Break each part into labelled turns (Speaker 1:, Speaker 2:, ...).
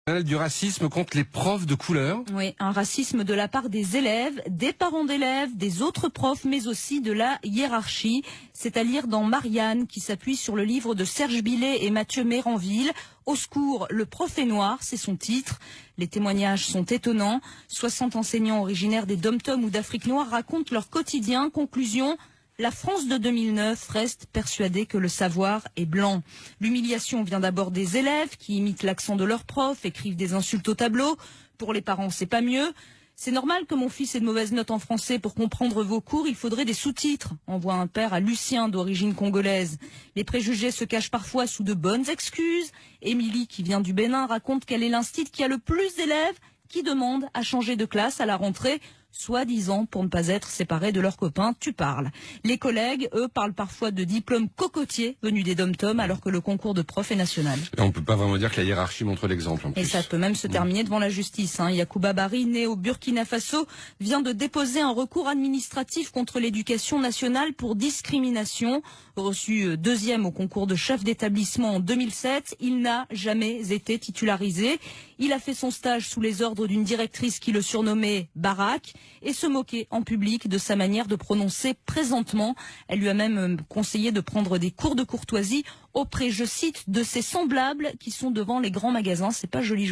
Speaker 1: Du racisme contre les profs de couleur.
Speaker 2: Oui, un racisme de la part des élèves, des parents d'élèves, des autres profs, mais aussi de la hiérarchie. C'est à lire dans Marianne, qui s'appuie sur le livre de Serge Billet et Mathieu Méranville. Au secours, le prof est noir, c'est son titre. Les témoignages sont étonnants. 60 enseignants originaires des Dom-Tom ou d'Afrique noire racontent leur quotidien. Conclusion: la France de 2009 reste persuadée que le savoir est blanc. L'humiliation vient d'abord des élèves qui imitent l'accent de leurs profs, écrivent des insultes au tableau. Pour les parents, c'est pas mieux. C'est normal que mon fils ait de mauvaises notes en français. Pour comprendre vos cours, il faudrait des sous-titres, envoie un père à Lucien d'origine congolaise. Les préjugés se cachent parfois sous de bonnes excuses. Émilie, qui vient du Bénin, raconte qu'elle est l'instit qui a le plus d'élèves qui demandent à changer de classe à la rentrée, soi-disant pour ne pas être séparés de leurs copains. Tu parles. Les collègues, eux, parlent parfois de diplômes cocotiers venus des dom-tom alors que le concours de prof est national.
Speaker 1: Et on ne peut pas vraiment dire que la hiérarchie montre l'exemple en plus.
Speaker 2: Et ça peut même se terminer devant la justice. Yacouba Bari, né au Burkina Faso, vient de déposer un recours administratif contre l'éducation nationale pour discrimination. Reçu deuxième au concours de chef d'établissement en 2007, il n'a jamais été titularisé. Il a fait son stage sous les ordres d'une directrice qui le surnommait Barack et se moquait en public de sa manière de prononcer présentement. Elle lui a même conseillé de prendre des cours de courtoisie auprès, je cite, de ses semblables qui sont devant les grands magasins. C'est pas joli.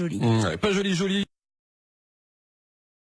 Speaker 1: Pas joli.